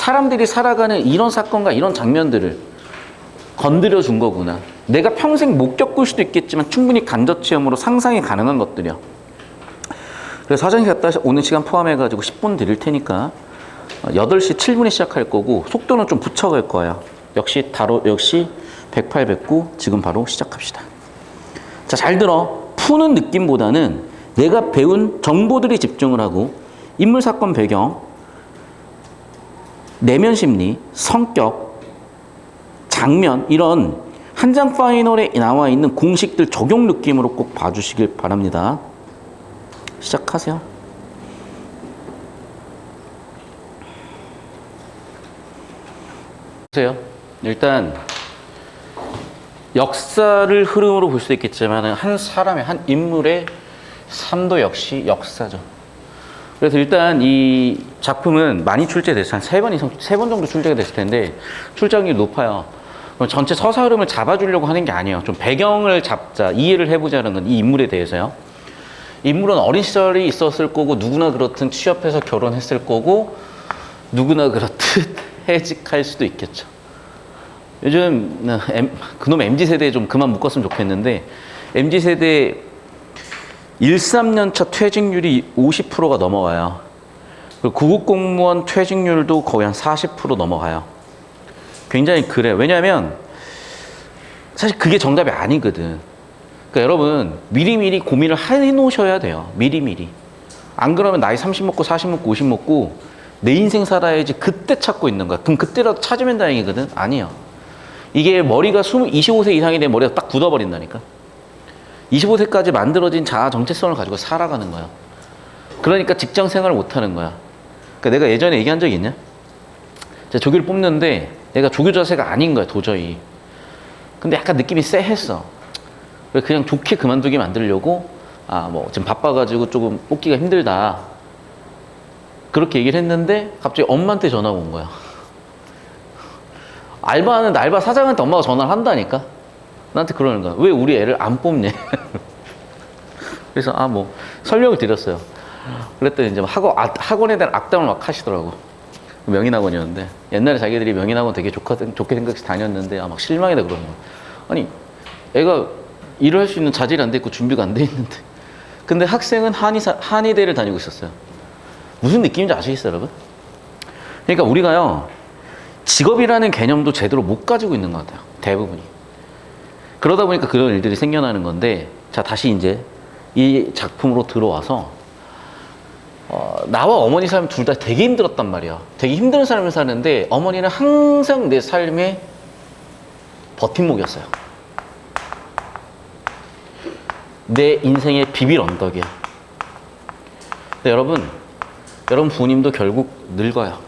사람들이 살아가는 이런 사건과 이런 장면들을 건드려 준 거구나. 내가 평생 못 겪을 수도 있겠지만 충분히 간접 체험으로 상상이 가능한 것들이야. 그래서 화장실 갔다 오는 시간 포함해가지고 10분 드릴 테니까 8시 7분에 시작할 거고 속도는 좀 붙여갈 거야. 역시 108, 109 지금 바로 시작합시다. 자, 잘 들어. 푸는 느낌보다는 내가 배운 정보들에 집중을 하고 인물, 사건, 배경, 내면 심리, 성격, 장면 이런 한 장 파이널에 나와 있는 공식들 적용 느낌으로 꼭 봐주시길 바랍니다. 시작하세요. 보세요. 일단 역사를 흐름으로 볼 수도 있겠지만 한 사람의 한 인물의 삶도 역시 역사죠. 그래서 일단 이 작품은 많이 출제됐어요. 한 3번 이상, 3번 정도 출제가 됐을 텐데 출제율이 높아요. 전체 서사 흐름을 잡아주려고 하는 게 아니에요. 좀 배경을 잡자, 이해를 해보자는 건 이 인물에 대해서요. 인물은 어린 시절이 있었을 거고 누구나 그렇든 취업해서 결혼했을 거고 누구나 그렇듯 해직할 수도 있겠죠. 요즘 그놈 MZ세대에 좀 그만 묶었으면 좋겠는데 MZ세대 13년차 퇴직률이 50%가 넘어가요. 그리고 구급공무원 퇴직률도 거의 한 40% 넘어가요. 굉장히 그래요. 왜냐하면 사실 그게 정답이 아니거든. 그러니까 여러분 미리미리 고민을 해놓으셔야 돼요. 미리미리. 안 그러면 나이 30 먹고 40 먹고 50 먹고 내 인생 살아야지 그때 찾고 있는 거야. 그럼 그때라도 찾으면 다행이거든? 아니요. 이게 머리가 25세 이상이 되면 머리가 딱 굳어버린다니까. 25세까지 만들어진 자아 정체성을 가지고 살아가는 거야. 그러니까 직장 생활을 못 하는 거야. 그러니까 내가 예전에 얘기한 적이 있냐? 제가 조교를 뽑는데 내가 조교 자세가 아닌 거야, 도저히. 근데 약간 느낌이 쎄했어. 그냥 좋게 그만두게 만들려고 지금 바빠가지고 조금 뽑기가 힘들다. 그렇게 얘기를 했는데 갑자기 엄마한테 전화가 온 거야. 알바하는데 알바 사장한테 엄마가 전화를 한다니까? 나한테 그러는 거야. 왜 우리 애를 안 뽑냐? 그래서 설명을 드렸어요. 그랬더니 이제 학원에 대한 악담을 막 하시더라고. 명인학원이었는데 옛날에 자기들이 명인학원 되게 좋게 생각해서 다녔는데 막 실망이다 그러는 거야. 아니 애가 일을 할 수 있는 자질이 안 돼 있고 준비가 안 돼 있는데 근데 학생은 한의대를 다니고 있었어요. 무슨 느낌인지 아시겠어요, 여러분? 그러니까 우리가요 직업이라는 개념도 제대로 못 가지고 있는 것 같아요, 대부분이. 그러다 보니까 그런 일들이 생겨나는 건데, 자 다시 이제 이 작품으로 들어와서 나와 어머니 삶 둘 다 되게 힘들었단 말이야. 되게 힘든 삶을 사는데 어머니는 항상 내 삶의 버팀목이었어요. 내 인생의 비빌 언덕이야. 근데 여러분 부모님도 결국 늙어요.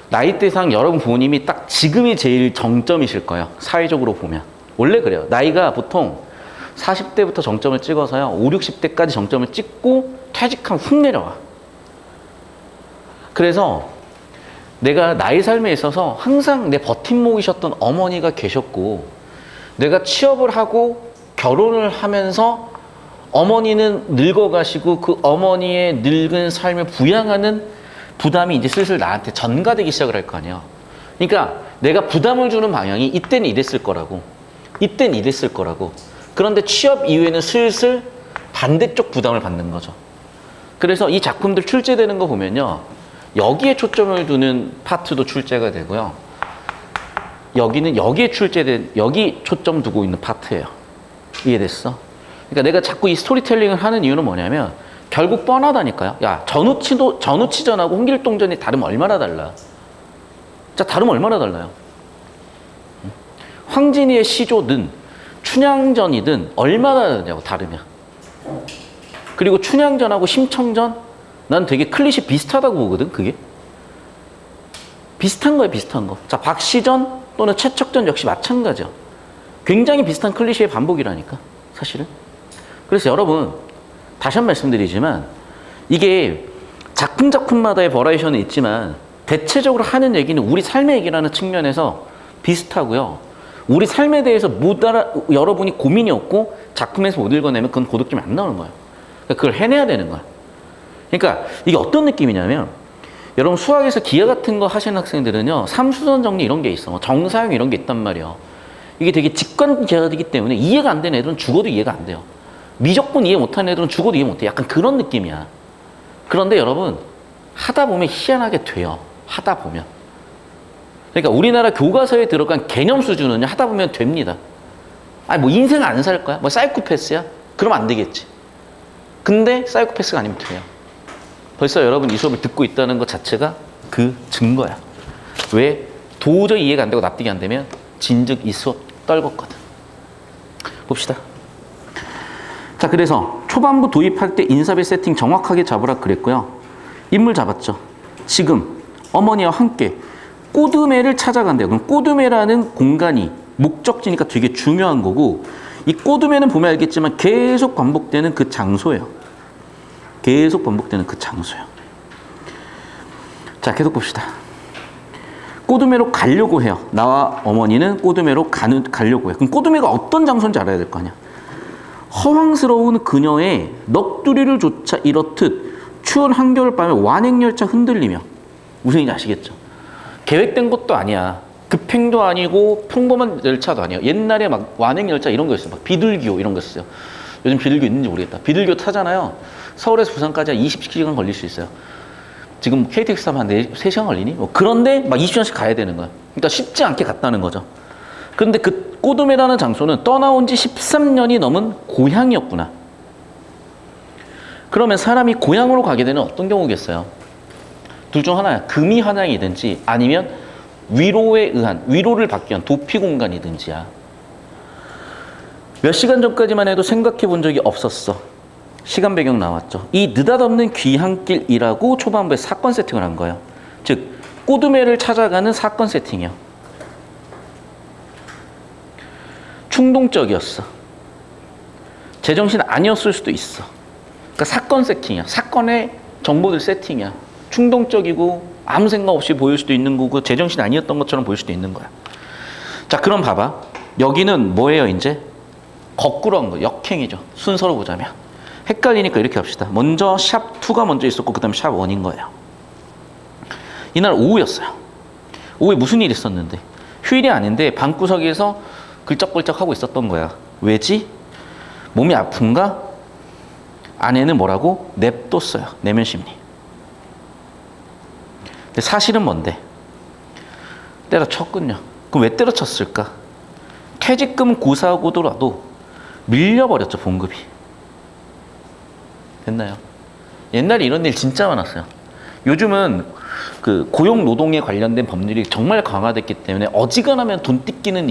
나이대상 여러분 부모님이 딱 지금이 제일 정점이실 거예요. 사회적으로 보면. 원래 그래요. 나이가 보통 40대부터 정점을 찍어서요. 5, 60대까지 정점을 찍고 퇴직하면 훅 내려와. 그래서 내가 나의 삶에 있어서 항상 내 버팀목이셨던 어머니가 계셨고 내가 취업을 하고 결혼을 하면서 어머니는 늙어가시고 그 어머니의 늙은 삶을 부양하는 부담이 이제 슬슬 나한테 전가되기 시작을 할 거 아니에요. 그러니까 내가 부담을 주는 방향이 이때는 이랬을 거라고. 이때는 이랬을 거라고. 그런데 취업 이후에는 슬슬 반대쪽 부담을 받는 거죠. 그래서 이 작품들 출제되는 거 보면요. 여기에 초점을 두는 파트도 출제가 되고요. 여기는 여기에 여기 초점 두고 있는 파트예요. 이해됐어? 그러니까 내가 자꾸 이 스토리텔링을 하는 이유는 뭐냐면 결국 뻔하다니까요. 야, 전우치전하고 홍길동전이 다르면 얼마나 달라? 자, 다르면 얼마나 달라요? 황진이의 시조든 춘향전이든 얼마나 다르냐고, 다르면. 그리고 춘향전하고 심청전 난 되게 클리셰 비슷하다고 보거든. 그게 비슷한 거예요. 비슷한 거. 자, 박시전 또는 최척전 역시 마찬가지야. 굉장히 비슷한 클리셰의 반복이라니까 사실은. 그래서 여러분 다시 한 번 말씀드리지만 이게 작품마다의 버라이션은 있지만 대체적으로 하는 얘기는 우리 삶의 얘기라는 측면에서 비슷하고요. 우리 삶에 대해서 여러분이 고민이 없고 작품에서 못 읽어내면 그건 고득점이 안 나오는 거예요. 그러니까 그걸 해내야 되는 거야. 그러니까 이게 어떤 느낌이냐면 여러분 수학에서 기하 같은 거 하시는 학생들은요, 삼수선 정리 이런 게 있어. 뭐 정사용 이런 게 있단 말이에요. 이게 되게 직관 기하이기 때문에 이해가 안 되는 애들은 죽어도 이해가 안 돼요. 미적분 이해 못하는 애들은 죽어도 이해 못해. 약간 그런 느낌이야. 그런데 여러분 하다 보면 희한하게 돼요. 하다 보면. 그러니까 우리나라 교과서에 들어간 개념 수준은요, 하다 보면 됩니다. 아니 뭐 인생 안 살 거야? 뭐 사이코패스야? 그러면 안 되겠지. 근데 사이코패스가 아니면 돼요. 벌써 여러분 이 수업을 듣고 있다는 것 자체가 그 증거야. 왜? 도저히 이해가 안 되고 납득이 안 되면 진즉 이 수업 떨궜거든. 봅시다. 자, 그래서 초반부 도입할 때 인사벨 세팅 정확하게 잡으라 그랬고요. 인물 잡았죠. 지금 어머니와 함께 꼬드메를 찾아간대요. 그럼 꼬드메라는 공간이 목적지니까 되게 중요한 거고, 이 꼬드메는 보면 알겠지만 계속 반복되는 그 장소예요. 계속 반복되는 그 장소예요. 자, 계속 봅시다. 꼬드메로 가려고 해요. 나와 어머니는 꼬드메로 가려고 해요. 그럼 꼬드메가 어떤 장소인지 알아야 될 거 아니야. 허황스러운 그녀의 넋두리를 조차 이렇듯 추운 한겨울 밤에 완행열차 흔들리며, 무슨 얘기인지 아시겠죠? 계획된 것도 아니야. 급행도 아니고 평범한 열차도 아니야. 옛날에 막 완행열차 이런 거 있어요. 막 비둘기호 이런 거 있어요. 요즘 비둘기 있는지 모르겠다. 비둘기호 타잖아요. 서울에서 부산까지 한 20시간 걸릴 수 있어요. 지금 KTX 타면 한 3시간 걸리니? 그런데 막 20시간씩 가야 되는 거야. 그러니까 쉽지 않게 갔다는 거죠. 그런데 그 꼬드메라는 장소는 떠나온 지 13년이 넘은 고향이었구나. 그러면 사람이 고향으로 가게 되는 어떤 경우겠어요? 둘 중 하나야. 금이 환향이든지 아니면 위로에 의한, 위로를 받기 위한 도피 공간이든지야. 몇 시간 전까지만 해도 생각해 본 적이 없었어. 시간 배경 나왔죠. 이 느닷없는 귀향길이라고 초반부에 사건 세팅을 한 거예요. 즉 꼬드메를 찾아가는 사건 세팅이요. 충동적이었어. 제정신 아니었을 수도 있어. 그러니까 사건 세팅이야. 사건의 정보들 세팅이야. 충동적이고 아무 생각 없이 보일 수도 있는 거고 제정신 아니었던 것처럼 보일 수도 있는 거야. 자, 그럼 봐봐. 여기는 뭐예요, 이제? 거꾸로 한 거, 역행이죠. 순서로 보자면. 헷갈리니까 이렇게 합시다. 먼저 샵 2가 먼저 있었고 그 다음에 샵 1인 거예요. 이날 오후였어요. 오후에 무슨 일이 있었는데? 휴일이 아닌데 방구석에서 글쩍글쩍 하고 있었던 거야. 왜지? 몸이 아픈가? 아내는 뭐라고? 냅뒀어요. 내면 심리. 근데 사실은 뭔데? 때려쳤군요. 그럼 왜 때려쳤을까? 퇴직금 고사하고더라도 밀려버렸죠, 봉급이. 됐나요? 옛날에 이런 일 진짜 많았어요. 요즘은 그 고용 노동에 관련된 법률이 정말 강화됐기 때문에 어지간하면 돈 뜯기는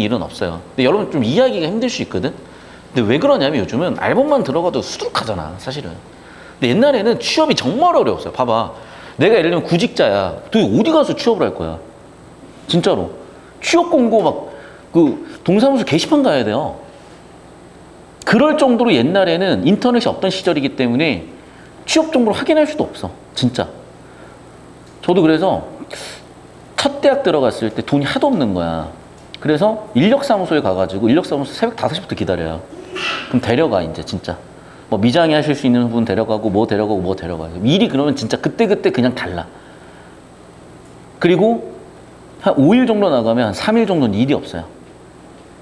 일은 없어요. 근데 여러분 좀 이해하기가 힘들 수 있거든? 근데 왜 그러냐면 요즘은 알범만 들어가도 수두룩하잖아, 사실은. 근데 옛날에는 취업이 정말 어려웠어요. 봐봐. 내가 예를 들면 구직자야. 도대체 어디 가서 취업을 할 거야? 진짜로. 취업 공고 막 그 동사무소 게시판 가야 돼요. 그럴 정도로 옛날에는 인터넷이 없던 시절이기 때문에 취업 정보를 확인할 수도 없어. 진짜. 저도 그래서 첫 대학 들어갔을 때 돈이 하도 없는 거야. 그래서 인력사무소에 가가지고 인력사무소 새벽 5시부터 기다려요. 그럼 데려가, 이제 진짜. 뭐 미장이 하실 수 있는 분 데려가고 뭐 데려가고 뭐 데려가요. 일이 그러면 진짜 그때그때 그냥 달라. 그리고 한 5일 정도 나가면 한 3일 정도는 일이 없어요.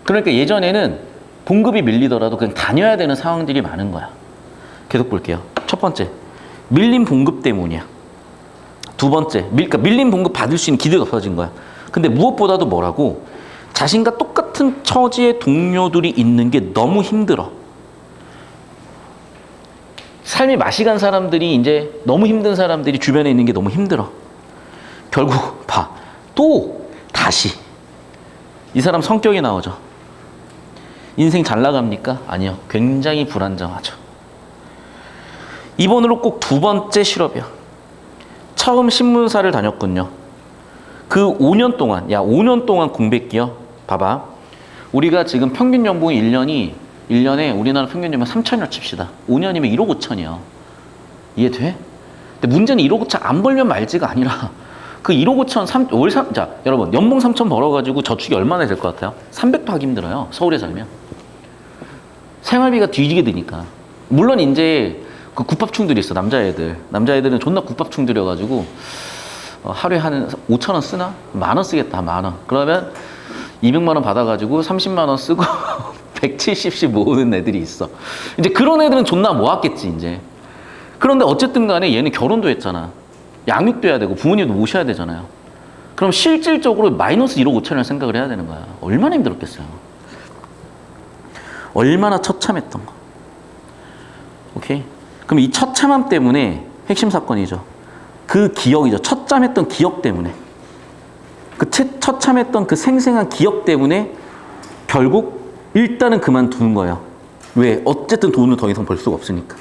그러니까 예전에는 봉급이 밀리더라도 그냥 다녀야 되는 상황들이 많은 거야. 계속 볼게요. 첫 번째, 밀린 봉급 때문이야. 두 번째, 그러니까 밀린 봉급 받을 수 있는 기대가 없어진 거야. 근데 무엇보다도 뭐라고? 자신과 똑같은 처지의 동료들이 있는 게 너무 힘들어. 삶이 맛이 간 사람들이 이제 너무 힘든 사람들이 주변에 있는 게 너무 힘들어. 결국 봐. 또 다시 이 사람 성격이 나오죠. 인생 잘 나갑니까? 아니요. 굉장히 불안정하죠. 이번으로 꼭 두 번째 실업이야. 처음 신문사를 다녔군요. 그 5년 동안, 5년 동안 공백기요. 봐봐. 우리가 지금 평균 연봉이 1년에 우리나라 평균 연봉 3천이라 칩시다. 5년이면 1억 5천이야. 이해돼? 근데 문제는 1억 5천 안 벌면 말지가 아니라 그 1억 5천, 자, 여러분, 연봉 3천 벌어가지고 저축이 얼마나 될 것 같아요? 300도 하기 힘들어요. 서울에 살면. 생활비가 뒤지게 드니까. 물론 이제 그 국밥충들이 있어, 남자애들. 남자애들은 존나 국밥충들이어가지고, 하루에 한 5천 원 쓰나? 10,000원 쓰겠다, 10,000원. 그러면 200만 원 받아가지고 30만 원 쓰고 170씩 모으는 애들이 있어. 이제 그런 애들은 존나 모았겠지, 이제. 그런데 어쨌든 간에 얘는 결혼도 했잖아. 양육도 해야 되고 부모님도 모셔야 되잖아요. 그럼 실질적으로 마이너스 1억 5천을 생각을 해야 되는 거야. 얼마나 힘들었겠어요. 얼마나 처참했던 거. 오케이? 그럼 이 처참함 때문에 핵심 사건이죠. 그 기억이죠. 처참했던 기억 때문에. 그 처참했던 그 생생한 기억 때문에 결국 일단은 그만두는 거예요. 왜? 어쨌든 돈을 더 이상 벌 수가 없으니까.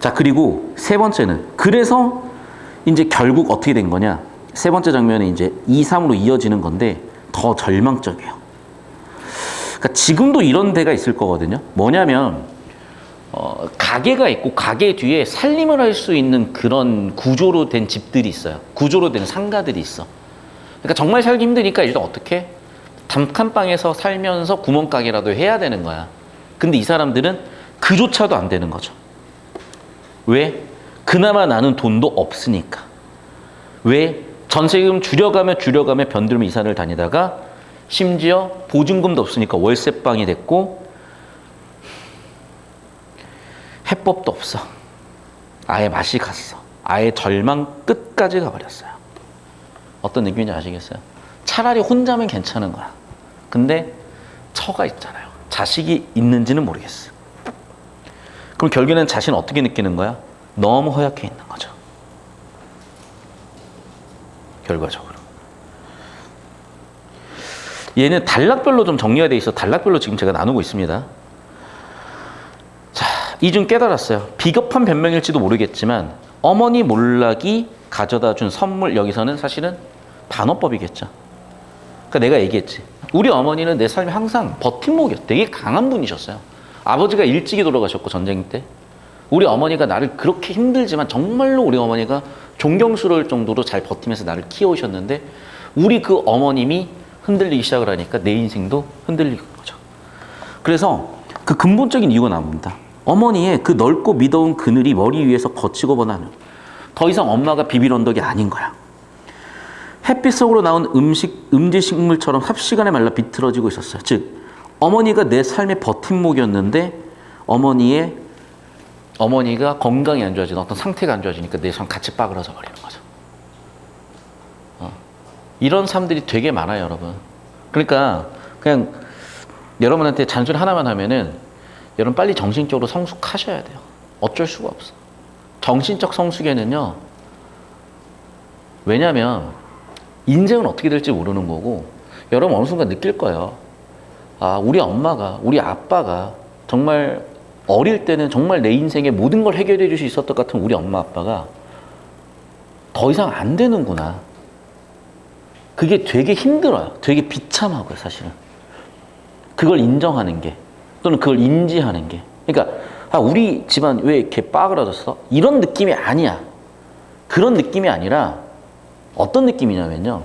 자, 그리고 세 번째는, 그래서 이제 결국 어떻게 된 거냐. 세 번째 장면은 이제 2, 3으로 이어지는 건데 더 절망적이에요. 그러니까 지금도 이런 데가 있을 거거든요. 뭐냐면 가게가 있고 가게 뒤에 살림을 할 수 있는 그런 구조로 된 집들이 있어요. 구조로 된 상가들이 있어. 그러니까 정말 살기 힘드니까 일단 어떻게? 단칸방에서 살면서 구멍가게라도 해야 되는 거야. 근데 이 사람들은 그조차도 안 되는 거죠. 왜? 그나마 나는 돈도 없으니까. 왜? 전세금 줄여가며 변두리면 이사를 다니다가 심지어 보증금도 없으니까 월세방이 됐고 해법도 없어. 아예 맛이 갔어. 아예 절망 끝까지 가버렸어요. 어떤 느낌인지 아시겠어요? 차라리 혼자면 괜찮은 거야. 근데 처가 있잖아요. 자식이 있는지는 모르겠어. 그럼 결국에는 자신은 어떻게 느끼는 거야? 너무 허약해 있는 거죠. 결과적으로. 얘는 단락별로 좀 정리가 돼 있어. 단락별로 지금 제가 나누고 있습니다. 자, 이 중 깨달았어요. 비겁한 변명일지도 모르겠지만 어머니 몰락이 가져다 준 선물, 여기서는 사실은 반어법이겠죠. 그러니까 내가 얘기했지. 우리 어머니는 내 삶에 항상 버팀목이었어. 되게 강한 분이셨어요. 아버지가 일찍이 돌아가셨고 전쟁 때. 우리 어머니가 나를 그렇게 힘들지만 정말로 우리 어머니가 존경스러울 정도로 잘 버티면서 나를 키워오셨는데 우리 그 어머님이 흔들리기 시작을 하니까 내 인생도 흔들리는 거죠. 그래서 그 근본적인 이유가 나옵니다. 어머니의 그 넓고 미더운 그늘이 머리 위에서 거치고 번하는, 더 이상 엄마가 비빌 언덕이 아닌 거야. 햇빛 속으로 나온 음지식물처럼 삽시간에 말라 비틀어지고 있었어요. 즉 어머니가 내 삶의 버팀목이었는데 어머니가 건강이 안 좋아지는, 어떤 상태가 안 좋아지니까 내 삶 같이 빠그러져 버리는 거죠. 이런 사람들이 되게 많아요, 여러분. 그러니까 그냥 여러분한테 잔소리 하나만 하면은 여러분 빨리 정신적으로 성숙하셔야 돼요. 어쩔 수가 없어. 정신적 성숙에는요. 왜냐면 인생은 어떻게 될지 모르는 거고 여러분 어느 순간 느낄 거예요. 아, 우리 엄마가, 우리 아빠가 정말 어릴 때는 정말 내 인생의 모든 걸 해결해 줄 수 있었던 것 같은 우리 엄마 아빠가 더 이상 안 되는구나. 그게 되게 힘들어요. 되게 비참하고요, 사실은. 그걸 인정하는 게, 또는 그걸 인지하는 게. 그러니까 아, 우리 집안 왜 이렇게 빠그라졌어? 이런 느낌이 아니야. 그런 느낌이 아니라 어떤 느낌이냐면요.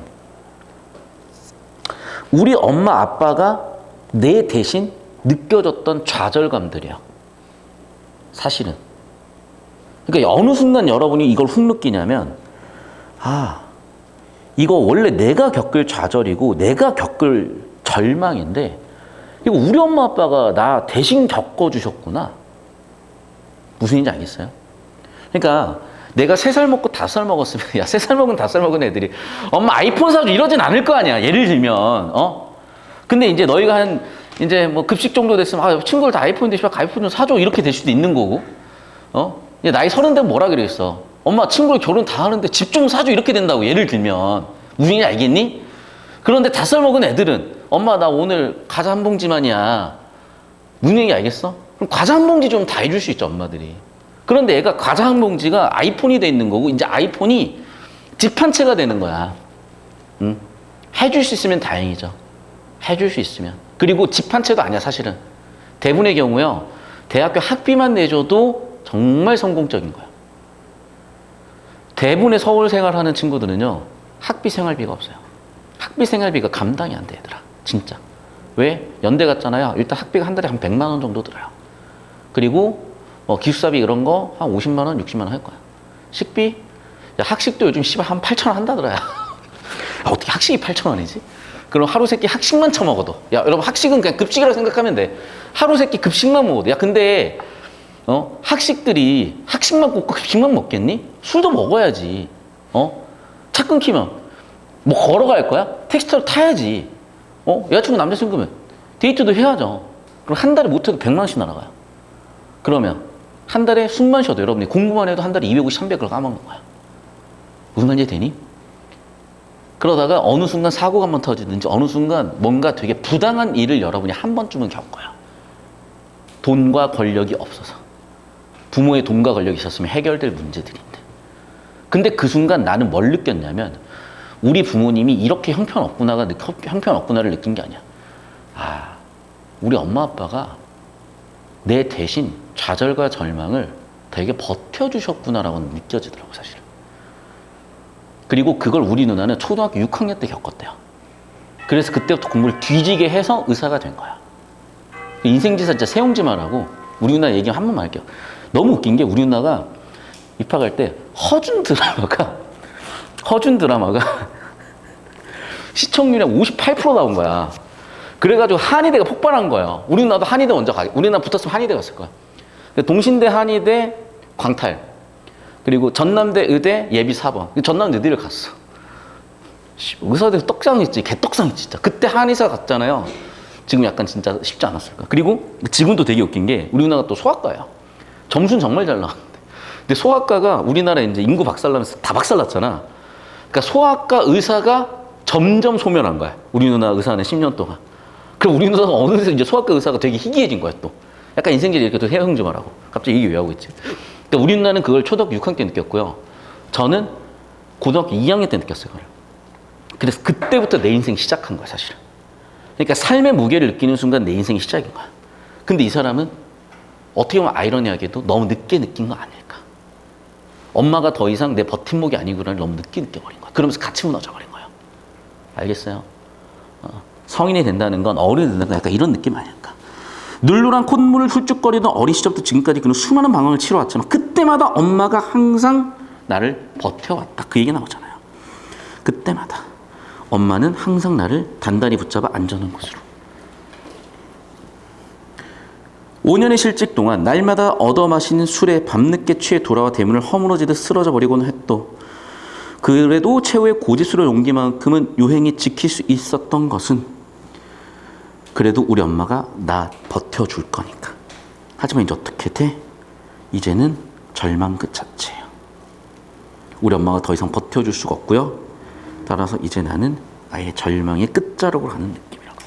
우리 엄마 아빠가 내 대신 느껴졌던 좌절감들이야. 사실은. 그러니까 어느 순간 여러분이 이걸 훅 느끼냐면 아, 이거 원래 내가 겪을 좌절이고 내가 겪을 절망인데 이거 우리 엄마 아빠가 나 대신 겪어주셨구나. 무슨 얘기인지 알겠어요? 그러니까 내가 3살 먹고 5살 먹었으면 야, 3살 먹은 5살 먹은 애들이 엄마 아이폰 사줘 이러진 않을 거 아니야. 예를 들면 근데 이제 너희가 이제 뭐 급식 정도 됐으면 아, 친구들 다 아이폰인데 아이폰 좀 사줘 이렇게 될 수도 있는 거고 이제 나이 30 되면 뭐라 그랬어? 엄마 친구들 결혼 다 하는데 집 좀 사줘 이렇게 된다고. 예를 들면 무슨 얘기인지 알겠니? 그런데 5살 먹은 애들은 엄마 나 오늘 과자 한 봉지만이야. 무슨 얘기인지 알겠어? 그럼 과자 한 봉지 좀 다 해줄 수 있죠, 엄마들이. 그런데 애가 과자 한 봉지가 아이폰이 돼 있는 거고 이제 아이폰이 집 한 채가 되는 거야. 응? 해줄 수 있으면 다행이죠. 해줄 수 있으면. 그리고 집 한 채도 아니야, 사실은. 대부분의 경우요. 대학교 학비만 내줘도 정말 성공적인 거야. 대부분의 서울 생활하는 친구들은요. 학비 생활비가 없어요. 학비 생활비가 감당이 안 돼, 얘들아. 진짜. 왜? 연대 갔잖아요. 일단 학비가 한 달에 한 100만 원 정도 들어요. 그리고 기숙사비 이런 거 한 50만 원, 60만 원 할 거야. 식비? 야, 학식도 요즘 씨발 한 8천 원 한다더라. 어떻게 학식이 8천 원이지? 그럼 하루 세끼 학식만 처먹어도. 야, 여러분 학식은 그냥 급식이라고 생각하면 돼. 하루 세끼 급식만 먹어도. 야, 근데 학식들이 학식만 먹고 급식만 먹겠니? 술도 먹어야지. 차 끊기면 뭐 걸어갈 거야? 택시타로 타야지. 여자친구 남자친구면 데이트도 해야죠. 그럼 한 달에 못해도 100만 원씩 날아가요. 그러면 한 달에 숨만 쉬어도 여러분이 공부만 해도 한 달에 250, 300을 까먹는 거야. 무슨 말인지 되니? 그러다가 어느 순간 사고가 한번 터지든지 어느 순간 뭔가 되게 부당한 일을 여러분이 한 번쯤은 겪어요. 돈과 권력이 없어서. 부모의 돈과 권력이 있었으면 해결될 문제들인데. 근데 그 순간 나는 뭘 느꼈냐면 우리 부모님이 이렇게 형편없구나를 느낀 게 아니야. 아, 우리 엄마 아빠가 내 대신 좌절과 절망을 되게 버텨주셨구나라고 느껴지더라고, 사실. 그리고 그걸 우리 누나는 초등학교 6학년 때 겪었대요. 그래서 그때부터 공부를 뒤지게 해서 의사가 된 거야. 인생지사 진짜 세용지마라고 우리 누나 얘기 한 번만 할게요. 너무 웃긴 게 우리 누나가 입학할 때 허준 드라마가 시청률이 58% 나온 거야. 그래가지고 한의대가 폭발한 거예요. 우리 누나도 한의대 먼저 우리 누나 붙었으면 한의대 갔을 거야. 동신대, 한의대, 광탈. 그리고 전남대 의대 예비 4번. 전남대 의대를 갔어. 의사대 떡상했지. 개떡상했지 진짜. 그때 한의사 갔잖아요. 지금 약간 진짜 쉽지 않았을까. 그리고 지금도 되게 웃긴 게 우리 누나가 또 소아과예요. 점수는 정말 잘 나왔는데. 근데 소아과가 우리나라에 이제 인구 박살나면서 다 박살났잖아. 그러니까 소아과 의사가 점점 소멸한 거야. 우리 누나 의사는 10년 동안. 그럼 우리 누나가 어느새 이제 소아과 의사가 되게 희귀해진 거야 또. 약간 인생질이 이렇게 또 해흥 좀 하라고. 갑자기 얘기 왜 하고 있지? 근데 우리 누나는 그걸 초등학교 6학년 때 느꼈고요. 저는 고등학교 2학년 때 느꼈어요. 그걸. 그래서 그때부터 내 인생 시작한 거야 사실은. 그러니까 삶의 무게를 느끼는 순간 내 인생이 시작인 거야. 근데 이 사람은 어떻게 보면 아이러니하게도 너무 늦게 느낀 거 아닐까. 엄마가 더 이상 내 버팀목이 아니구나를 너무 늦게 느껴버린 거야. 그러면서 같이 무너져버린 거야. 알겠어요? 성인이 된다는 건 어른이 된다는 건 약간 이런 느낌 아닐까. 눈노란 콧물을 훌쩍거리던 어린 시절부터 지금까지 그는 수많은 방황을 치러왔지만 그때마다 엄마가 항상 나를 버텨왔다. 그 얘기 나오잖아요. 그때마다 엄마는 항상 나를 단단히 붙잡아 안전한 곳으로. 5년의 실직 동안 날마다 얻어마시는 술에 밤늦게 취해 돌아와 대문을 허물어지듯 쓰러져 버리곤 했도 그래도 최후의 고지수를 옮기만큼은 요행이 지킬 수 있었던 것은 그래도 우리 엄마가 나 버텨줄 거니까. 하지만 이제 어떻게 돼? 이제는 절망 그 자체예요. 우리 엄마가 더 이상 버텨줄 수가 없고요. 따라서 이제 나는 아예 절망의 끝자락으로 가는 느낌이라고.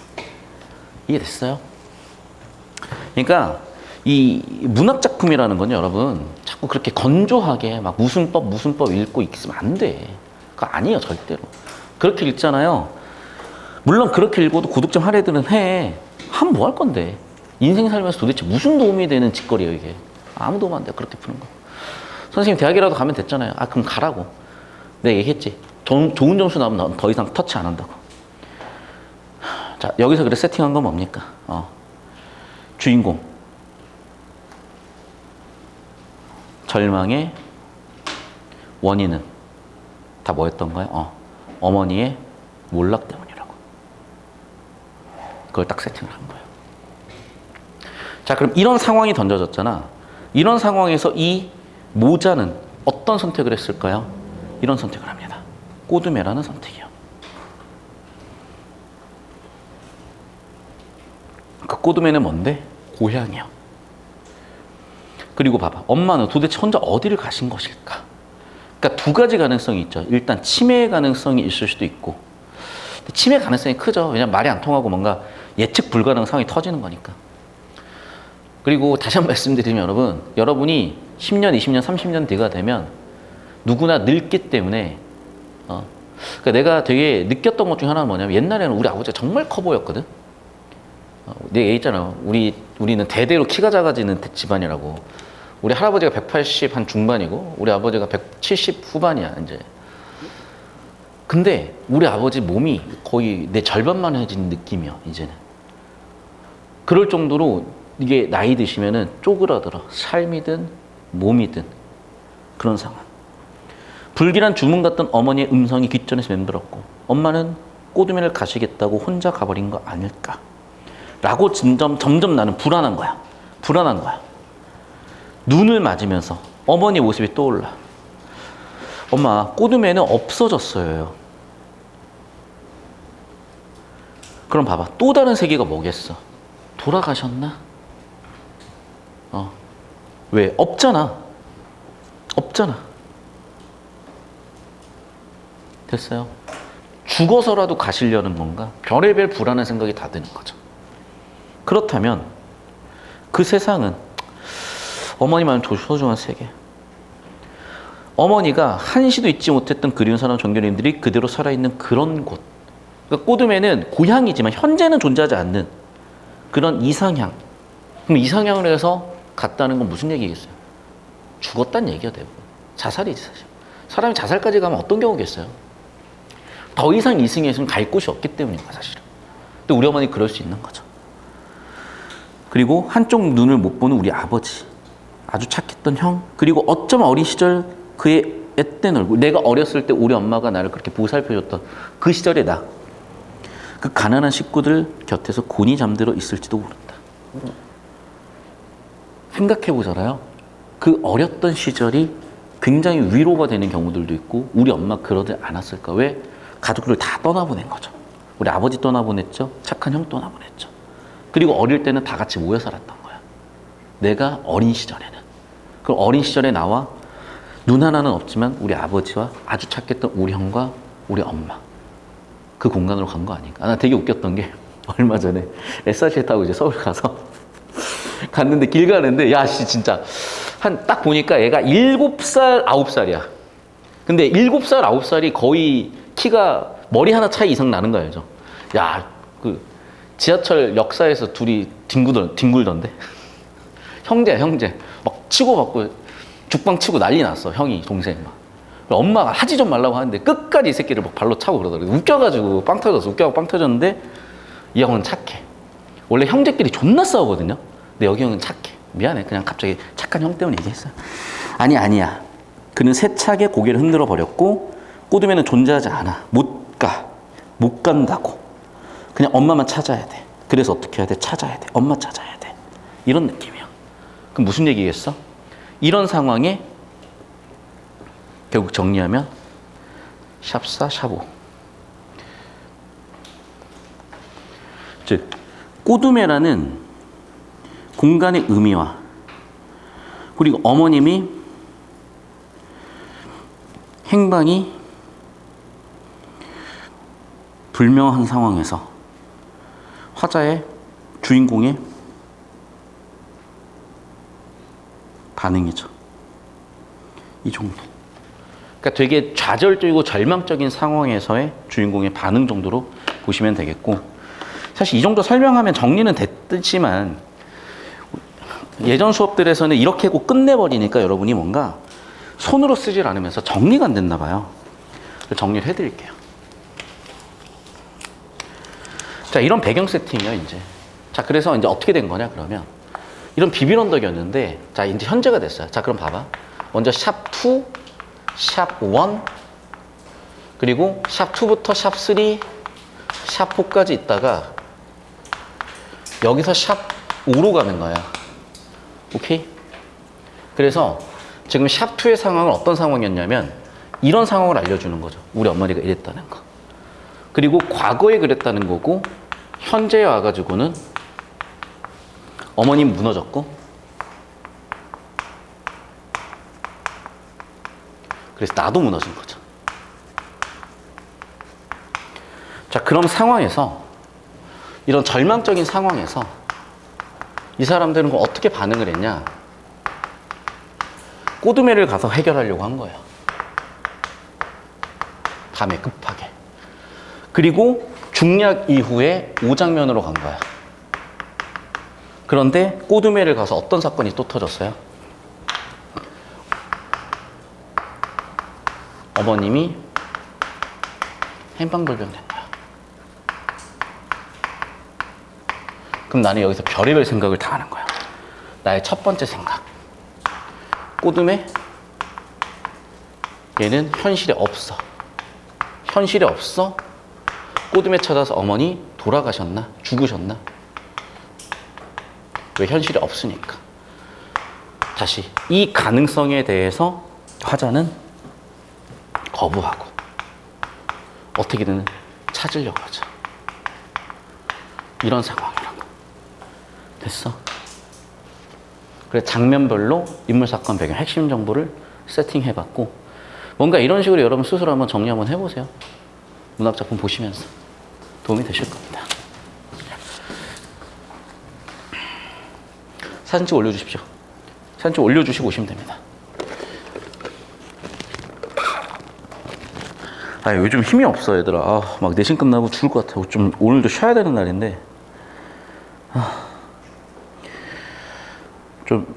이해됐어요? 그러니까 이 문학 작품이라는 건 여러분 자꾸 그렇게 건조하게 막 무슨 법 읽고 있으면 안 돼. 그거 아니에요 절대로. 그렇게 읽잖아요. 물론 그렇게 읽어도 구독점 할애들은 해. 하면 뭐 할 건데. 인생 살면서 도대체 무슨 도움이 되는 짓거리예요 이게. 아무 도움 안 돼 그렇게 푸는 거. 선생님 대학이라도 가면 됐잖아요. 아 그럼 가라고. 내가 얘기했지. 좋은 점수 나오면 더 이상 터치 안 한다고. 자 여기서 그래 세팅한 건 뭡니까? 주인공 절망의 원인은 다 뭐였던가요? 어머니의 몰락 때문이라고. 그걸 딱 세팅을 한 거예요. 자 그럼 이런 상황이 던져졌잖아. 이런 상황에서 이 모자는 어떤 선택을 했을까요? 이런 선택을 합니다. 꼬드메라는 선택이요. 그 꼬드메는 뭔데? 고향이요. 그리고 봐봐. 엄마는 도대체 혼자 어디를 가신 것일까? 그러니까 두 가지 가능성이 있죠. 일단 치매의 가능성이 있을 수도 있고 치매 가능성이 크죠. 왜냐면 말이 안 통하고 뭔가 예측 불가능한 상황이 터지는 거니까. 그리고 다시 한번 말씀드리면 여러분이 10년, 20년, 30년 뒤가 되면 누구나 늙기 때문에 그러니까 내가 되게 느꼈던 것 중에 하나는 뭐냐면 옛날에는 우리 아버지가 정말 커 보였거든. 내가 얘기했잖아. 우리는 대대로 키가 작아지는 집안이라고. 우리 할아버지가 180 한 중반이고 우리 아버지가 170 후반이야 이제. 근데 우리 아버지 몸이 거의 내 절반만 해진 느낌이야 이제는. 그럴 정도로 이게 나이 드시면은 쪼그라들어. 삶이든 몸이든 그런 상황. 불길한 주문 같던 어머니의 음성이 귓전에서 맴돌았고 엄마는 꼬두미를 가시겠다고 혼자 가버린 거 아닐까 라고 점점 나는 불안한 거야. 불안한 거야. 눈을 맞으면서 어머니의 모습이 떠올라. 엄마, 꼬두미는 없어졌어요. 그럼 봐봐. 또 다른 세계가 뭐겠어? 돌아가셨나? 왜? 없잖아. 없잖아. 됐어요. 죽어서라도 가시려는 건가? 별의별 불안한 생각이 다 드는 거죠. 그렇다면 그 세상은 어머니만 소중한 세계. 어머니가 한시도 잊지 못했던 그리운 사람 종교님들이 그대로 살아있는 그런 곳. 그러니까 꼬둠에는 고향이지만 현재는 존재하지 않는 그런 이상향. 그럼 이상향을 해서 갔다는 건 무슨 얘기겠어요? 죽었다는 얘기가 되고 자살이지 사실. 사람이 자살까지 가면 어떤 경우겠어요? 더 이상 이승에서는 갈 곳이 없기 때문인 거야 사실은. 근데 우리 어머니 그럴 수 있는 거죠. 그리고 한쪽 눈을 못 보는 우리 아버지, 아주 착했던 형, 그리고 어쩌면 어린 시절 그의 앳된 얼굴, 내가 어렸을 때 우리 엄마가 나를 그렇게 보살펴줬던 그 시절의 나, 그 가난한 식구들 곁에서 곤히 잠들어 있을지도 모른다. 생각해보잖아요. 그 어렸던 시절이 굉장히 위로가 되는 경우들도 있고 우리 엄마 그러지 않았을까? 왜? 가족들을 다 떠나보낸 거죠. 우리 아버지 떠나보냈죠. 착한 형 떠나보냈죠. 그리고 어릴 때는 다 같이 모여 살았던 거야. 내가 어린 시절에는. 그럼 어린 시절에 나와 눈 하나는 없지만 우리 아버지와 아주 착했던 우리 형과 우리 엄마 그 공간으로 간 거 아닌가. 나 되게 웃겼던 게 얼마 전에 SRT 타고 이제 서울 가서 갔는데 길 가는데 야씨 진짜 한 딱 보니까 얘가 7살 9살이야. 근데 7살 9살이 거의 키가 머리 하나 차이 이상 나는 거 알죠? 야, 그 지하철 역사에서 둘이 뒹굴던데. 형제야 형제. 막 치고받고 죽방 치고 난리 났어. 형이 동생 막. 엄마가 하지 좀 말라고 하는데 끝까지 이 새끼를 막 발로 차고 그러더라고. 웃겨가지고 빵 터졌어. 웃겨가지고 빵 터졌는데 이 형은 착해. 원래 형제끼리 존나 싸우거든요. 근데 여기 형은 착해. 미안해. 그냥 갑자기 착한 형 때문에 얘기했어. 아니야. 그는 세차게 고개를 흔들어 버렸고 꼬둠에는 존재하지 않아. 못 간다고. 그냥 엄마만 찾아야 돼. 그래서 어떻게 해야 돼? 찾아야 돼. 엄마 찾아야 돼. 이런 느낌이야. 그럼 무슨 얘기겠어? 이런 상황에 결국 정리하면 샵4, 샵5. 즉 꼬두메라는 공간의 의미와 그리고 어머님이 행방이 불명한 상황에서 화자의 주인공의 반응이죠. 이 정도. 그러니까 되게 좌절적이고 절망적인 상황에서의 주인공의 반응 정도로 보시면 되겠고, 사실 이 정도 설명하면 정리는 됐지만 예전 수업들에서는 이렇게 하고 끝내버리니까 여러분이 뭔가 손으로 쓰질 않으면서 정리가 안 됐나 봐요. 정리를 해드릴게요. 자, 이런 배경 세팅이요, 이제. 자, 그래서 이제 어떻게 된 거냐, 그러면. 이런 비빌 언덕이었는데, 자, 이제 현재가 됐어요. 자, 그럼 봐봐. 먼저 샵2, 샵1, 그리고 샵2부터 샵3, 샵4까지 있다가, 여기서 샵5로 가는 거야. 오케이? 그래서 지금 샵2의 상황은 어떤 상황이었냐면, 이런 상황을 알려주는 거죠. 우리 어머니가 이랬다는 거. 그리고 과거에 그랬다는 거고, 현재에 와가지고는 어머님 무너졌고, 그래서 나도 무너진 거죠. 자, 그럼 상황에서, 이런 절망적인 상황에서 이 사람들은 어떻게 반응을 했냐? 꼬두매를 가서 해결하려고 한 거예요. 밤에 급하게. 그리고 중략 이후에 오장면으로 간 거야. 그런데 꼬두매를 가서 어떤 사건이 또 터졌어요? 어머님이 행방불명된 거야. 그럼 나는 여기서 별의별 생각을 다 하는 거야. 나의 첫 번째 생각. 꼬둠에 얘는 현실에 없어. 현실에 없어. 꼬둠에 찾아서 어머니 돌아가셨나? 죽으셨나? 왜 현실에 없으니까. 다시 이 가능성에 대해서 화자는 거부하고 어떻게든 찾으려고 하죠. 이런 상황이라고. 됐어? 그래 장면별로 인물 사건 배경 핵심 정보를 세팅해봤고 뭔가 이런 식으로 여러분 스스로 한번 정리 한번 해보세요. 문학작품 보시면서 도움이 되실 겁니다. 사진 찍어 올려주십시오. 사진 찍어 올려주시고 오시면 됩니다. 아 요즘 힘이 없어 얘들아. 막 내신 끝나고 죽을 것 같아. 좀 오늘도 쉬어야 되는 날인데 좀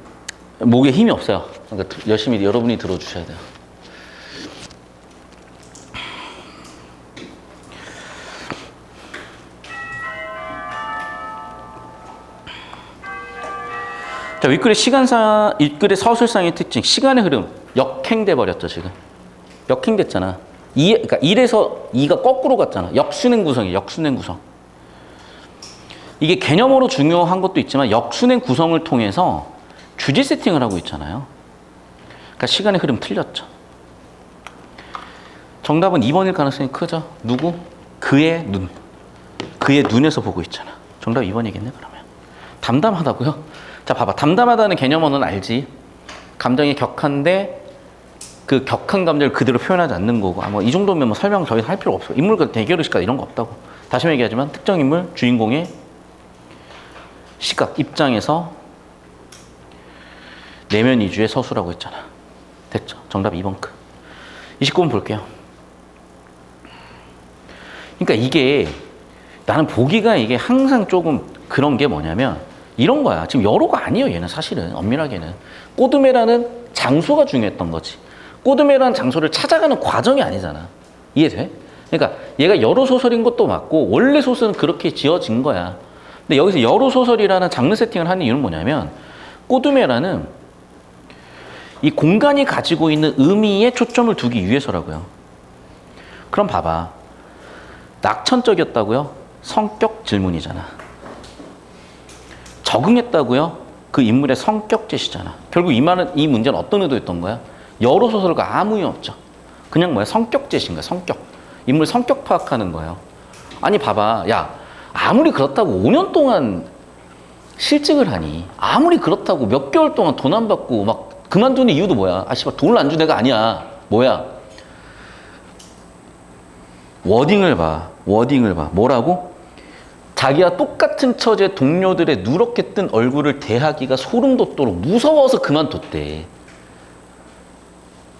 목에 힘이 없어요. 그러니까 열심히 여러분이 들어주셔야 돼요. 자, 윗글의 서술상의 특징, 시간의 흐름, 역행돼 버렸죠, 지금. 역행됐잖아. 그러니까 1에서 2가 거꾸로 갔잖아. 역순행 구성이에요, 역순행 구성. 이게 개념으로 중요한 것도 있지만, 역순행 구성을 통해서 주제 세팅을 하고 있잖아요. 그러니까 시간의 흐름 틀렸죠. 정답은 2번일 가능성이 크죠. 누구? 그의 눈. 그의 눈에서 보고 있잖아. 정답 2번이겠네, 그러면. 담담하다고요? 자, 봐봐. 담담하다는 개념어는 알지. 감정이 격한데 그 격한 감정을 그대로 표현하지 않는 거고. 뭐 이 정도면 뭐 설명 더 이상 할 필요 없어. 인물과 대결의 시각 이런 거 없다고. 다시 얘기하지만 특정 인물, 주인공의 시각, 입장에서 내면 이주의 서술하고 있잖아. 됐죠? 정답 2번 크. 29번 볼게요. 그러니까 이게 나는 보기가 이게 항상 조금 그런 게 뭐냐면 이런 거야. 지금 여로가 아니에요. 얘는 사실은 엄밀하게는 꼬드메라는 장소가 중요했던 거지. 꼬드메라는 장소를 찾아가는 과정이 아니잖아. 이해돼? 그러니까 얘가 여로 소설인 것도 맞고 원래 소설은 그렇게 지어진 거야. 근데 여기서 여로 소설이라는 장르 세팅을 하는 이유는 뭐냐면 꼬드메라는 이 공간이 가지고 있는 의미에 초점을 두기 위해서라고요. 그럼 봐봐. 낙천적이었다고요? 성격 질문이잖아. 적응했다고요? 그 인물의 성격 제시잖아. 결국 이 문제는 어떤 의도였던 거야? 여러 소설과 아무 의미 없죠. 그냥 뭐야? 성격 제시인 거야. 성격. 인물 성격 파악하는 거예요. 아니 봐봐. 야 아무리 그렇다고 5년 동안 실직을 하니 아무리 그렇다고 몇 개월 동안 돈 안 받고 막 그만두는 이유도 뭐야? 아 씨발 돈을 안 준 애가 아니야. 뭐야? 워딩을 봐. 뭐라고? 자기와 똑같은 처지의 동료들의 누렇게 뜬 얼굴을 대하기가 소름 돋도록 무서워서 그만뒀대.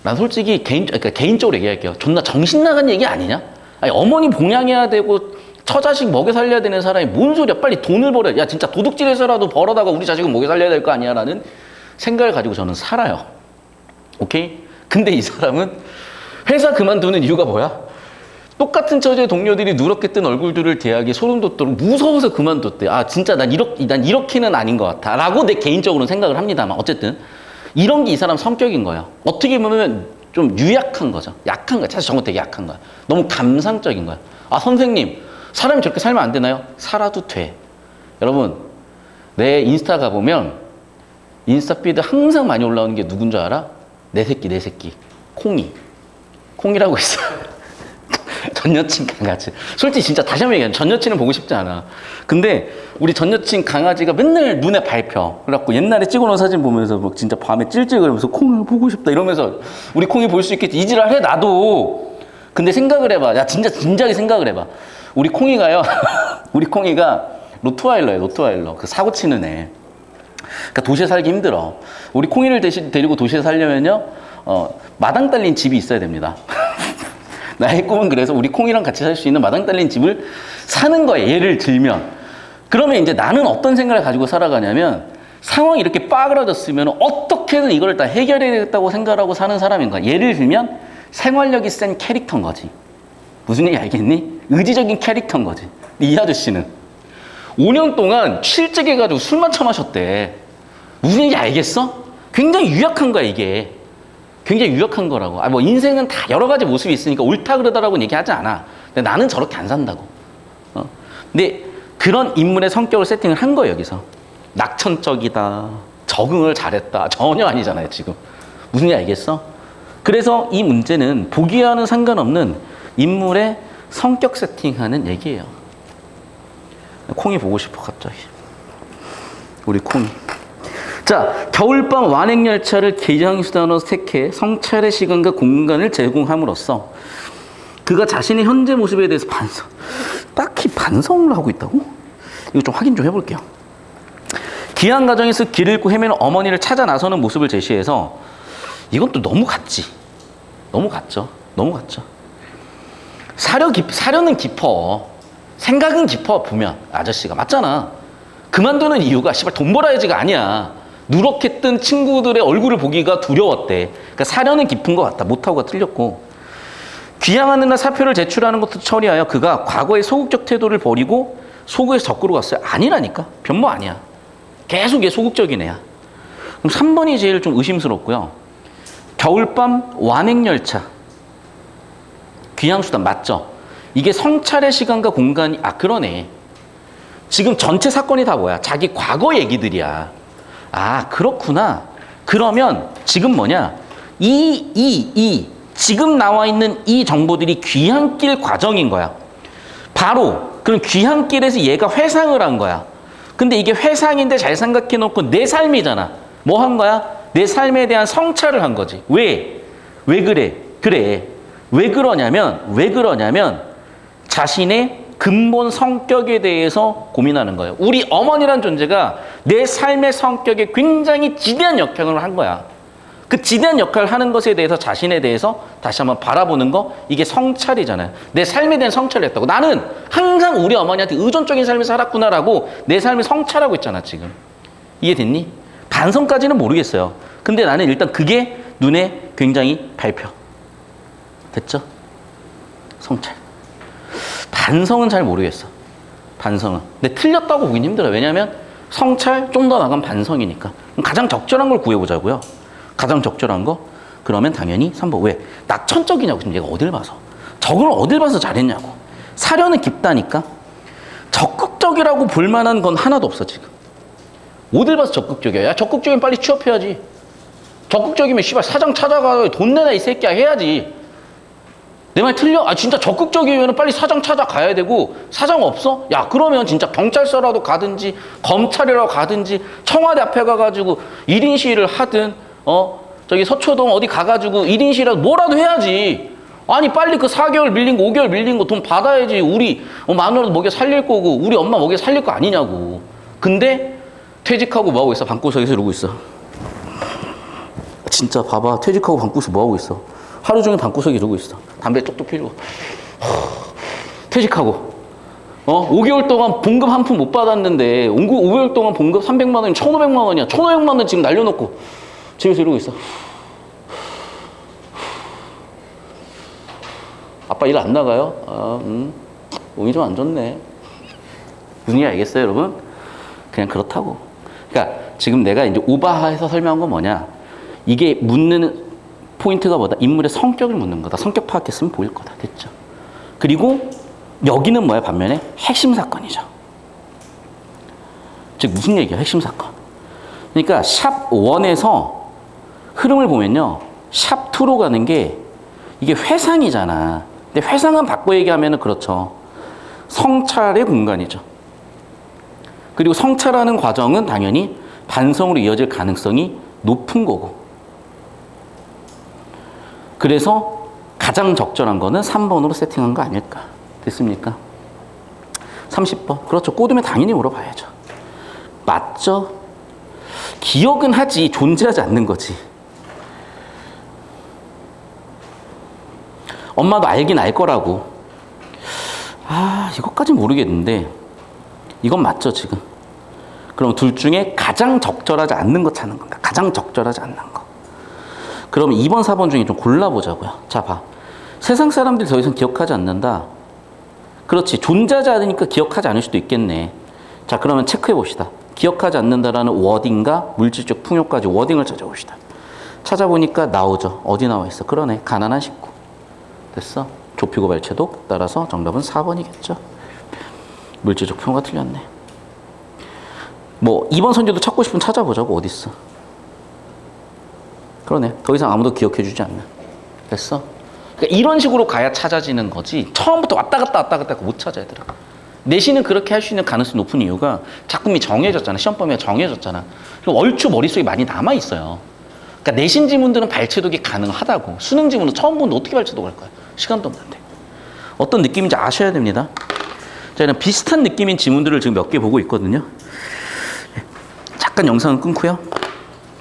난 솔직히 개인적으로 얘기할게요. 존나 정신 나간 얘기 아니냐? 아니, 어머니 봉양해야 되고 처자식 먹여 살려야 되는 사람이 뭔 소리야? 빨리 돈을 벌어. 야 진짜 도둑질해서라도 벌어다가 우리 자식은 먹여 살려야 될 거 아니야? 라는 생각을 가지고 저는 살아요. 오케이? 근데 이 사람은 회사 그만두는 이유가 뭐야? 똑같은 처지의 동료들이 누렇게 뜬 얼굴들을 대하기 소름 돋도록 무서워서 그만뒀대. 아 진짜 난 이렇게는 아닌 것 같아 라고 내 개인적으로는 생각을 합니다만 어쨌든 이런 게 이 사람 성격인 거예요. 어떻게 보면 좀 유약한 거죠. 약한 거야. 사실 저건 되게 약한 거야. 너무 감상적인 거야. 아 선생님 사람이 저렇게 살면 안 되나요? 살아도 돼. 여러분 내 인스타 가보면 인스타 피드 항상 많이 올라오는 게 누군 줄 알아? 내 새끼 콩이라고 있어요. 전 여친 강아지. 솔직히 진짜 다시 한번 얘기하면 전 여친은 보고 싶지 않아. 근데 우리 전 여친 강아지가 맨날 눈에 밟혀. 그래갖고 옛날에 찍어놓은 사진 보면서 막 진짜 밤에 찔찔거리면서 콩을 보고 싶다 이러면서 우리 콩이 볼 수 있겠지. 이지랄 해 나도. 근데 생각을 해봐. 야 진작에 생각을 해봐. 우리 콩이가요. 우리 콩이가 로트와일러. 그 사고 치는 애. 그러니까 도시에 살기 힘들어. 우리 콩이를 데리고 도시에 살려면요. 마당 딸린 집이 있어야 됩니다. 나의 꿈은 그래서 우리 콩이랑 같이 살 수 있는 마당 딸린 집을 사는 거예요. 예를 들면. 그러면 이제 나는 어떤 생각을 가지고 살아가냐면 상황이 이렇게 빠그라졌으면 어떻게든 이걸 다 해결해야겠다고 생각하고 사는 사람인 거야. 예를 들면 생활력이 센 캐릭터인 거지. 무슨 얘기 알겠니? 의지적인 캐릭터인 거지. 이 아저씨는 5년 동안 실직해가지고 술만 처마셨대. 무슨 얘기인지 알겠어? 굉장히 유약한 거야, 이게. 굉장히 유약한 거라고. 뭐 인생은 다 여러 가지 모습이 있으니까 옳다 그러다라고는 얘기하지 않아. 근데 나는 저렇게 안 산다고. 근데 그런 인물의 성격을 세팅을 한 거예요, 여기서. 낙천적이다, 적응을 잘했다. 전혀 아니잖아요, 지금. 무슨 얘기 알겠어? 그래서 이 문제는 보기와는 상관없는 인물의 성격 세팅하는 얘기예요. 콩이 보고 싶어, 갑자기. 우리 콩이. 자, 겨울밤 완행열차를 개장수단으로 택해 성찰의 시간과 공간을 제공함으로써 그가 자신의 현재 모습에 대해서 딱히 반성을 하고 있다고? 이거 좀 확인 좀 해볼게요. 귀한 가정에서 길을 잃고 헤매는 어머니를 찾아 나서는 모습을 제시해서 이건 또 너무 같지. 너무 같죠. 너무 같죠. 사려는 깊어. 생각은 깊어, 보면. 아저씨가. 맞잖아. 그만두는 이유가 씨발 돈 벌어야지가 아니야. 누렇게 뜬 친구들의 얼굴을 보기가 두려웠대. 그러니까 사려는 깊은 것 같다. 못하고가 틀렸고. 귀향하는 날 사표를 제출하는 것도 처리하여 그가 과거의 소극적 태도를 버리고 소극에서 적극으로 갔어요. 아니라니까. 변모 아니야. 계속 얘 소극적인 애야. 그럼 3번이 제일 좀 의심스럽고요. 겨울밤 완행열차. 귀향수단 맞죠? 이게 성찰의 시간과 공간이, 그러네. 지금 전체 사건이 다 뭐야? 자기 과거 얘기들이야. 그렇구나. 그러면 지금 뭐냐? 지금 나와 있는 이 정보들이 귀향길 과정인 거야. 바로 그럼 귀향길에서 얘가 회상을 한 거야. 근데 이게 회상인데 잘 생각해 놓고 내 삶이잖아. 뭐 한 거야? 내 삶에 대한 성찰을 한 거지. 왜? 왜 그래? 그래. 왜 그러냐면 자신의 근본 성격에 대해서 고민하는 거예요. 우리 어머니란 존재가 내 삶의 성격에 굉장히 지대한 역할을 한 거야. 그 지대한 역할을 하는 것에 대해서 자신에 대해서 다시 한번 바라보는 거, 이게 성찰이잖아요. 내 삶에 대한 성찰을 했다고. 나는 항상 우리 어머니한테 의존적인 삶을 살았구나라고 내 삶을 성찰하고 있잖아, 지금. 이해됐니? 반성까지는 모르겠어요. 근데 나는 일단 그게 눈에 굉장히 밟혀. 됐죠? 성찰. 반성은 잘 모르겠어. 반성은. 근데 틀렸다고 보긴 힘들어요. 왜냐하면 성찰 좀 더 나간 반성이니까. 가장 적절한 걸 구해보자고요. 가장 적절한 거? 그러면 당연히 3번. 왜? 낙천적이냐고. 지금 얘가 어딜 봐서. 적응을 어딜 봐서 잘했냐고. 사려는 깊다니까. 적극적이라고 볼 만한 건 하나도 없어, 지금. 어딜 봐서 적극적이야. 야, 적극적이면 빨리 취업해야지. 적극적이면 씨발 사장 찾아가 돈 내놔 이 새끼야 해야지. 내 말 틀려? 진짜 적극적이면 빨리 사장 찾아가야 되고, 사장 없어? 야, 그러면 진짜 경찰서라도 가든지 검찰이라도 가든지 청와대 앞에 가가지고 1인 시위를 하든 저기 서초동 어디 가가지고 1인 시위라도 뭐라도 해야지. 아니 빨리 그 4개월 밀린 거 5개월 밀린 거 돈 받아야지. 우리 마누라도 먹여 살릴 거고 우리 엄마 먹여 살릴 거 아니냐고. 근데 퇴직하고 뭐하고 있어? 방구석에서 이러고 있어. 진짜 봐봐. 퇴직하고 방구석 뭐하고 있어? 하루 종일 방구석에 이러고 있어. 담배 쪽쪽 피우고. 퇴직하고. 5개월 동안 봉급 한 푼 못 받았는데 5개월 동안 봉급 300만 원이면 1,500만 원이야. 1,500만 원 지금 날려놓고 집에서 이러고 있어. 아빠 일 안 나가요? 몸이 좀 안 좋네. 무슨 얘기 알겠어요, 여러분? 그냥 그렇다고. 그러니까 지금 내가 이제 오바해서 설명한 건 뭐냐? 이게 묻는 포인트가 뭐다? 인물의 성격을 묻는 거다. 성격 파악했으면 보일 거다. 됐죠? 그리고 여기는 뭐야? 반면에 핵심 사건이죠. 즉 무슨 얘기야? 핵심 사건. 그러니까 샵 1에서 흐름을 보면요. 샵 2로 가는 게 이게 회상이잖아. 근데 회상은 바꿔 얘기하면은 그렇죠. 성찰의 공간이죠. 그리고 성찰하는 과정은 당연히 반성으로 이어질 가능성이 높은 거고. 그래서 가장 적절한 거는 3번으로 세팅한 거 아닐까. 됐습니까? 30번. 그렇죠. 꼬드면 당연히 물어봐야죠. 맞죠? 기억은 하지 존재하지 않는 거지. 엄마도 알긴 알 거라고. 이것까진 모르겠는데 이건 맞죠 지금? 그럼 둘 중에 가장 적절하지 않는 거 찾는 건가? 가장 적절하지 않는 거. 그럼 2번, 4번 중에 좀 골라보자고요. 자, 봐. 세상 사람들이 더 이상 기억하지 않는다. 그렇지. 존재하지 않으니까 기억하지 않을 수도 있겠네. 자, 그러면 체크해 봅시다. 기억하지 않는다라는 워딩과 물질적 풍요까지 워딩을 찾아봅시다. 찾아보니까 나오죠. 어디 나와 있어? 그러네. 가난한 식구. 됐어. 좁히고 발췌도. 따라서 정답은 4번이겠죠. 물질적 풍요가 틀렸네. 뭐 2번 선지도 찾고 싶으면 찾아보자고. 어디 있어? 그러네. 더 이상 아무도 기억해 주지 않는. 됐어? 그러니까 이런 식으로 가야 찾아지는 거지. 처음부터 왔다 갔다 못 찾아, 얘들아. 내신은 그렇게 할 수 있는 가능성이 높은 이유가 작품이 정해졌잖아. 시험 범위가 정해졌잖아. 그럼 얼추 머릿속에 많이 남아 있어요. 그러니까 내신 지문들은 발췌독이 가능하다고. 수능 지문은 처음 보는데 어떻게 발췌독할 거야? 시간도 없는데. 어떤 느낌인지 아셔야 됩니다. 자, 이런 비슷한 느낌인 지문들을 지금 몇 개 보고 있거든요. 잠깐 영상을 끊고요.